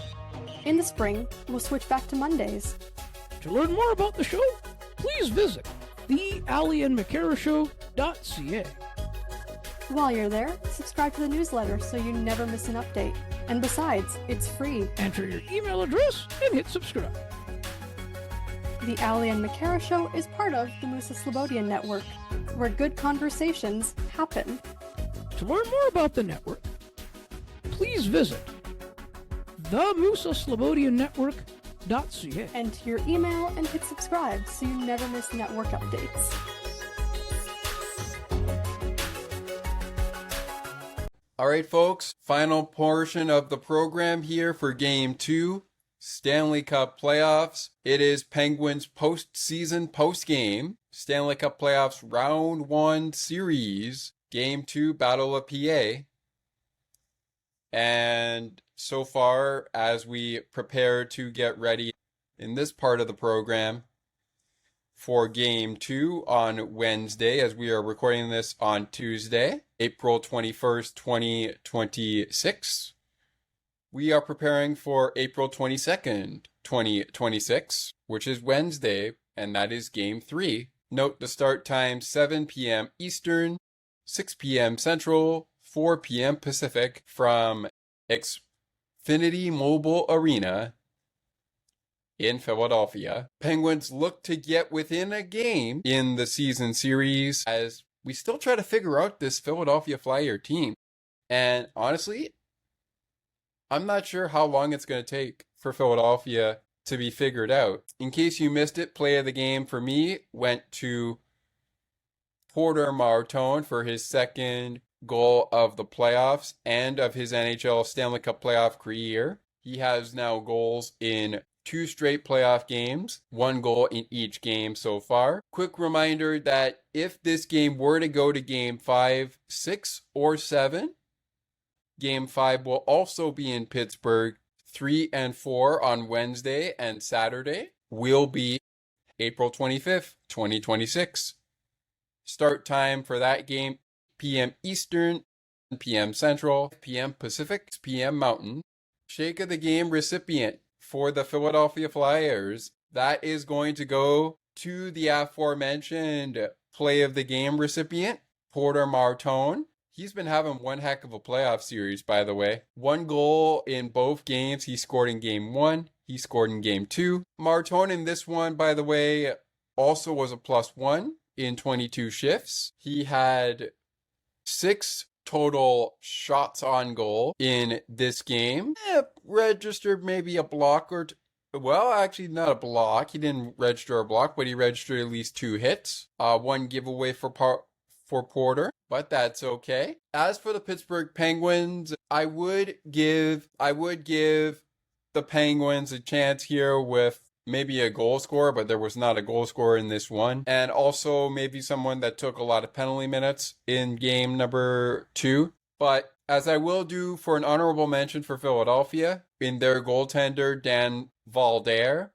S3: In the spring, we'll switch back to Mondays.
S4: To learn more about the show, please visit theallieandmccarashow.ca.
S3: While you're there, subscribe to the newsletter so you never miss an update. And besides, it's free.
S4: Enter your email address and hit subscribe.
S3: The Ali and McCara Show is part of the Musa Slobodian Network, where good conversations happen.
S4: To learn more about the network, please visit themusaslobodiannetwork.ca.
S3: Enter your email and hit subscribe so you never miss network updates.
S1: All right, folks, final portion of the program here for Game 2, Stanley Cup Playoffs. It is Penguins postseason postgame, Stanley Cup Playoffs Round 1 Series, Game 2, Battle of PA. And so far, as we prepare to get ready in this part of the program for Game 2 on Wednesday, as we are recording this on Tuesday, April 21st, 2026. We are preparing for April 22nd, 2026, which is Wednesday, and that is Game 3. Note the start time 7 p.m. Eastern, 6 p.m. Central, 4 p.m. Pacific from Xfinity Mobile Arena in Philadelphia. Penguins look to get within a game in the season series as we still try to figure out this Philadelphia Flyer team. And honestly, I'm not sure how long it's going to take for Philadelphia to be figured out. In case you missed it, play of the game for me went to Porter Martone for his second goal of the playoffs and of his NHL Stanley Cup playoff career. He has now goals in 2 straight playoff games, 1 goal in each game so far. Quick reminder that if this game were to go to Game 5, 6, or 7, Game 5 will also be in Pittsburgh. 3 and 4 on Wednesday and Saturday will be April 25th, 2026. Start time for that game, p.m. Eastern, p.m. Central, p.m. Pacific, p.m. Mountain. Shake of the game recipient for the Philadelphia Flyers, that is going to go to the aforementioned play of the game recipient, Porter Martone. He's been having one heck of a playoff series, by the way. 1 goal in both games. He scored in Game 1. He scored in Game 2. Martone in this one, by the way, also was a +1 in 22 shifts. He had 6 total shots on goal in this game. Registered maybe a block or two. Well, actually not a block. He didn't register a block, but he registered at least 2 hits. 1 giveaway for Porter, but that's okay. As for the Pittsburgh Penguins, I would give the Penguins a chance here with maybe a goal scorer, but there was not a goal scorer in this one. And also maybe someone that took a lot of penalty minutes in game number 2. But as I will do for an honorable mention for Philadelphia, in their goaltender, Dan Valdar,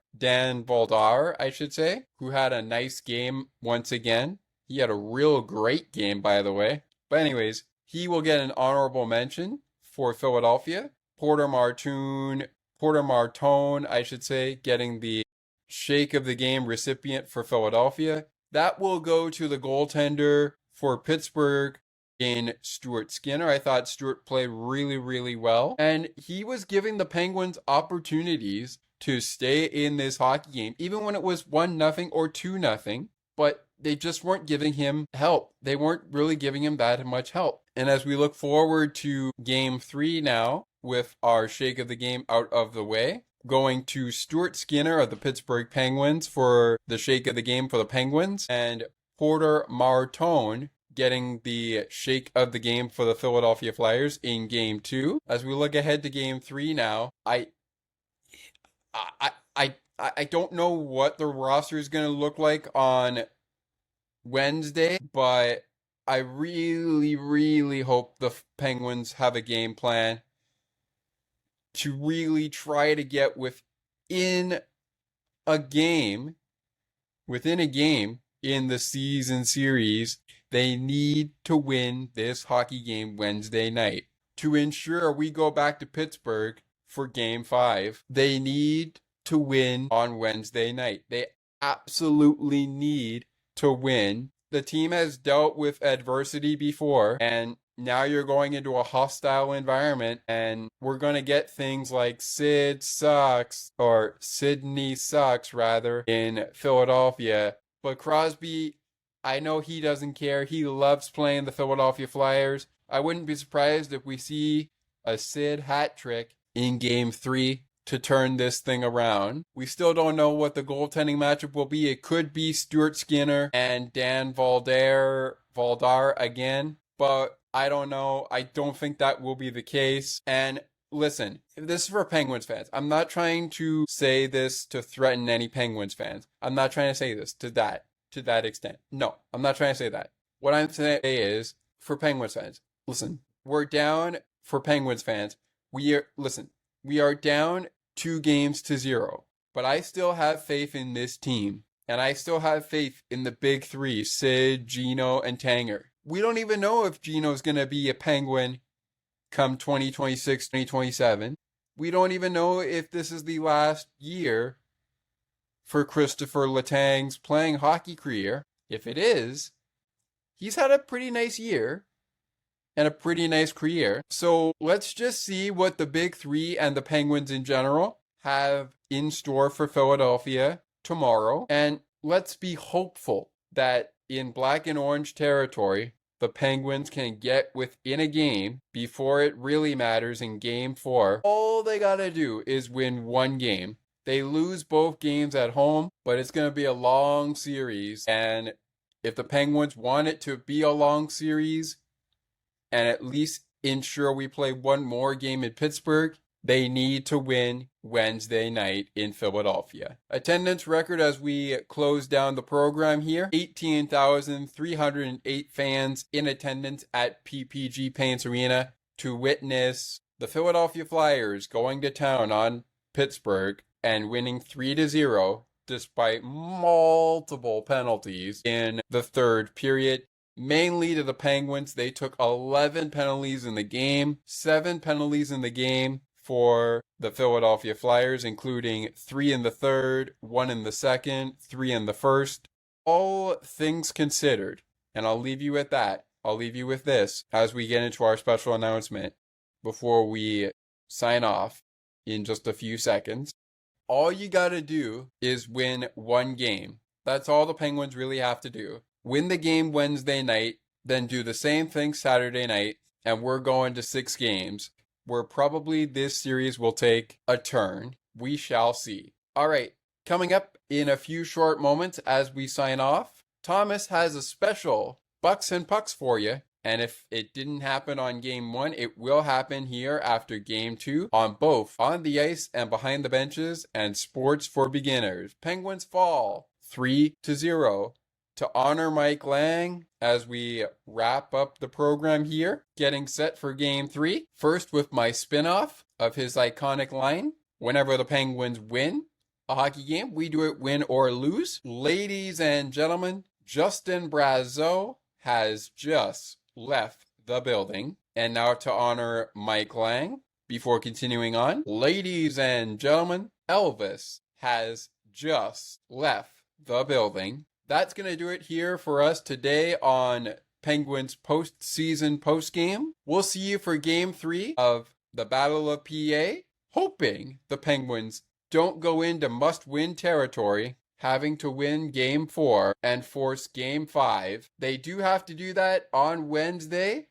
S1: I should say, who had a nice game once again. He had a real great game, by the way. But anyways, he will get an honorable mention for Philadelphia. Porter Martone, I should say, getting the shake of the game recipient for Philadelphia. That will go to the goaltender for Pittsburgh in Stuart Skinner. I thought Stuart played really, really well. And he was giving the Penguins opportunities to stay in this hockey game, even when it was 1-0 or 2-0. But they just weren't giving him help. They weren't really giving him that much help. And as we look forward to Game 3 now, with our shake of the game out of the way, going to Stuart Skinner of the Pittsburgh Penguins for the shake of the game for the Penguins, and Porter Martone getting the shake of the game for the Philadelphia Flyers in Game 2. As we look ahead to Game 3 now, I don't know what the roster is going to look like on Wednesday, but I really, really hope the Penguins have a game plan to really try to get within a game in the season series. They need to win this hockey game Wednesday night to ensure we go back to Pittsburgh for Game 5. They need to win on Wednesday night. They absolutely need to win. The team has dealt with adversity before, and now you're going into a hostile environment, and we're going to get things like Sid sucks, or Sydney sucks rather, in Philadelphia. But Crosby, I know he doesn't care. He loves playing the Philadelphia Flyers. I wouldn't be surprised if we see a Sid hat trick in Game 3 to turn this thing around. We still don't know what the goaltending matchup will be. It could be Stuart Skinner and Dan Valdar again, but I don't know. I don't think that will be the case. And listen, this is for Penguins fans. I'm not trying to say this to threaten any Penguins fans. I'm not trying to say this to that extent. No, I'm not trying to say that. What I'm saying is, for Penguins fans, listen, we're down. For Penguins fans, we are down 2-0, but I still have faith in this team, and I still have faith in the big three, Sid, Gino, and Tanger. We don't even know if Gino's going to be a Penguin come 2026, 2027. We don't even know if this is the last year for Christopher Letang's playing hockey career. If it is, he's had a pretty nice year and a pretty nice career. So let's just see what the big three and the Penguins in general have in store for Philadelphia tomorrow. And let's be hopeful that in black and orange territory, the Penguins can get within a game before it really matters in Game 4. All they gotta do is win one game. They lose both games at home, but it's gonna be a long series. And if the Penguins want it to be a long series, and at least ensure we play one more game in Pittsburgh, they need to win Wednesday night in Philadelphia. Attendance record as we close down the program here, 18,308 fans in attendance at PPG Paints Arena to witness the Philadelphia Flyers going to town on Pittsburgh and winning 3-0 despite multiple penalties in the third period. Mainly to the Penguins, they took 11 penalties in the game, 7 penalties in the game for the Philadelphia Flyers, including 3 in the third, 1 in the second, 3 in the first. All things considered, and I'll leave you with that. I'll leave you with this as we get into our special announcement before we sign off in just a few seconds. All you gotta do is win one game. That's all the Penguins really have to do. Win the game Wednesday night, then do the same thing Saturday night, and we're going to 6 games, where probably this series will take a turn. We shall see. All right, coming up in a few short moments as we sign off, Thomas has a special Bucks and Pucks for you. And if it didn't happen on Game 1, it will happen here after Game 2 on both On the Ice and Behind the Benches and Sports for Beginners. Penguins fall 3-0. To honor Mike Lang as we wrap up the program here, getting set for Game 3. First with my spin-off of his iconic line, whenever the Penguins win a hockey game, we do it win or lose. Ladies and gentlemen, Justin Brazeau has just left the building. And now to honor Mike Lang, before continuing on, ladies and gentlemen, Elvis has just left the building. That's going to do it here for us today on Penguins postseason postgame. We'll see you for Game 3 of the Battle of PA, hoping the Penguins don't go into must-win territory, having to win Game 4 and force Game 5. They do have to do that on Wednesday,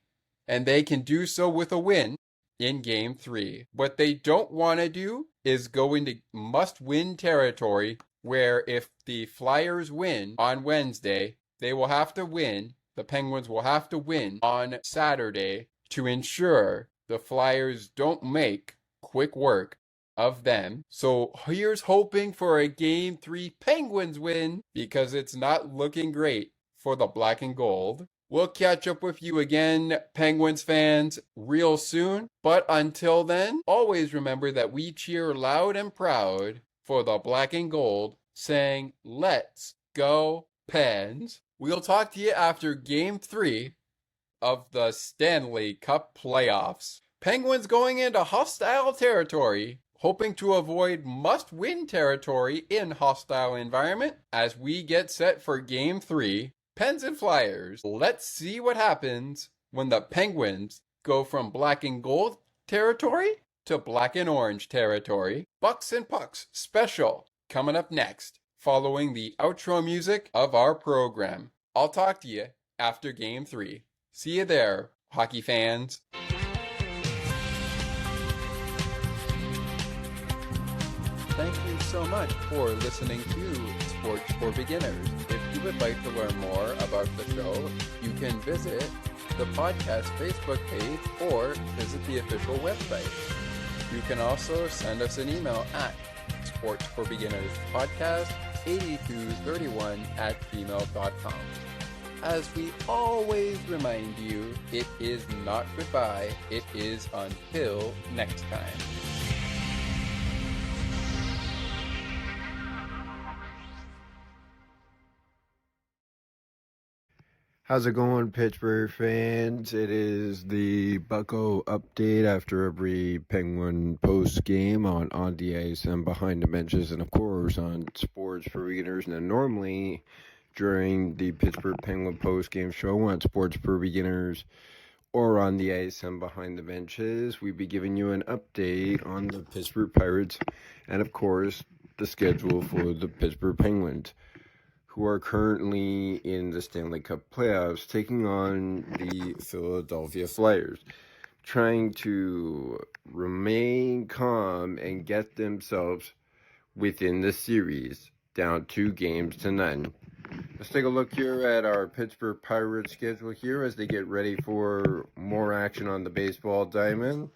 S1: and they can do so with a win in Game 3. What they don't want to do is go into must-win territory, where if the Flyers win on Wednesday, they will have to win, the Penguins will have to win on Saturday to ensure the Flyers don't make quick work of them. So here's hoping for a Game 3 Penguins win, because it's not looking great for the black and gold. We'll catch up with you again, Penguins fans, real soon. But until then, always remember that we cheer loud and proud for the black and gold, saying, "Let's go, Pens." We'll talk to you after Game 3 of the Stanley Cup playoffs. Penguins going into hostile territory, hoping to avoid must-win territory in hostile environment as we get set for Game 3. Pens and Flyers, let's see what happens when the Penguins go from black and gold territory to black and orange territory. Bucks and Pucks special coming up next, following the outro music of our program. I'll talk to you after Game 3. See you there, hockey fans. Thank you so much for listening to Sports for Beginners. If you would like to learn more about the show, you can visit the podcast Facebook page or visit the official website. You can also send us an email at sportsforbeginnerspodcast8231@gmail.com. As we always remind you, it is not goodbye, it is until next time.
S7: How's it going, Pittsburgh fans? It is the Bucko update after every Penguin post game on the ice and behind the benches, and of course on Sports for Beginners. And normally during the Pittsburgh Penguin post game show on Sports for Beginners or on the ice and behind the benches, we'd be giving you an update on the Pittsburgh Pirates and of course the schedule for the Pittsburgh Penguins, who are currently in the Stanley Cup playoffs, taking on the Philadelphia Flyers, trying to remain calm and get themselves within the series, down 2-0. Let's take a look here at our Pittsburgh Pirates schedule here as they get ready for more action on the baseball diamond.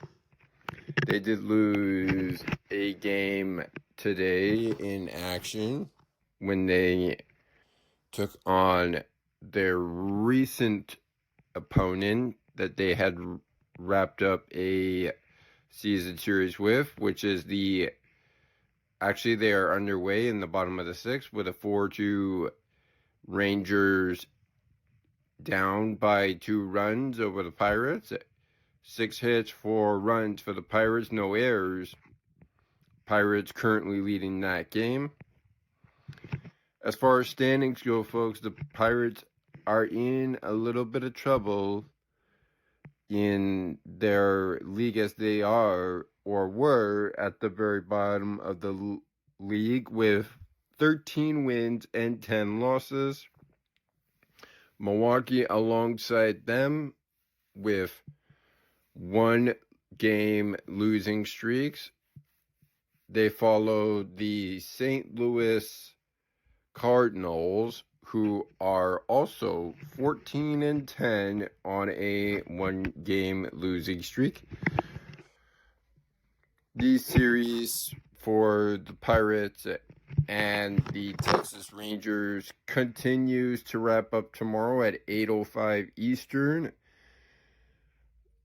S7: They did lose a game today in action when they took on their recent opponent that they had wrapped up a season series with, which is actually they are underway in the bottom of the sixth with a 4-2 Rangers down by 2 runs over the Pirates. 6 hits, 4 runs for the Pirates, no errors. Pirates currently leading that game. As far as standings go, folks, the Pirates are in a little bit of trouble in their league as they are or were at the very bottom of the league with 13 wins and 10 losses. Milwaukee alongside them with 1-game losing streaks. They follow the St. Louis Cardinals, who are also 14-10 on a 1-game losing streak. The series for the Pirates and the Texas Rangers continues to wrap up tomorrow at 8:05 Eastern,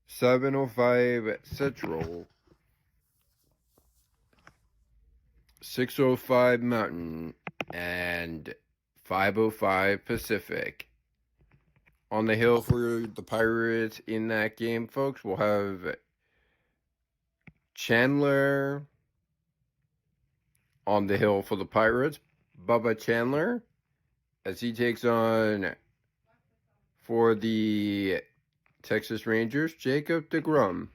S7: 7:05 Central, 6:05 Mountain, and 5:05 Pacific. On the hill for the Pirates in that game, folks, we'll have Chandler on the hill for the Pirates. Bubba Chandler, as he takes on for the Texas Rangers, Jacob deGrom.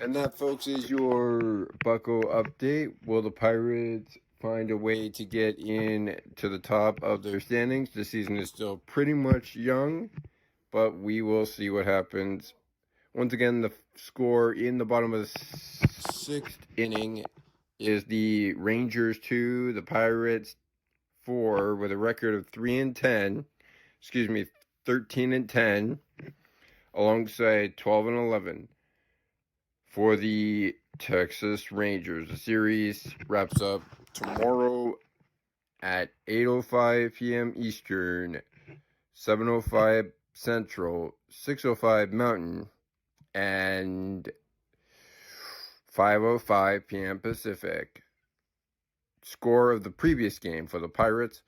S7: And that, folks, is your Bucko update. Will the Pirates find a way to get in to the top of their standings? The season is still pretty much young, but we will see what happens. Once again, the score in the bottom of the 6th inning is the Rangers 2, the Pirates 4, with a record of 13-10, alongside 12-11 for the Texas Rangers. The series wraps up tomorrow at 8:05 p.m. Eastern, 7:05 Central, 6:05 Mountain, and 5:05 p.m. Pacific. Score of the previous game for the Pirates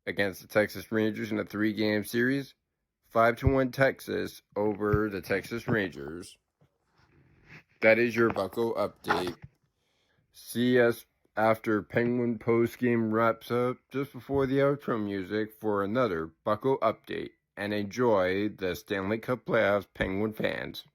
S7: against the Texas Rangers in a 3-game series, 5-1 Texas over the Texas Rangers. That is your Bucko update. See us after Penguin postgame wraps up just before the outro music for another Bucko update. and enjoy the Stanley Cup playoffs, Penguin fans.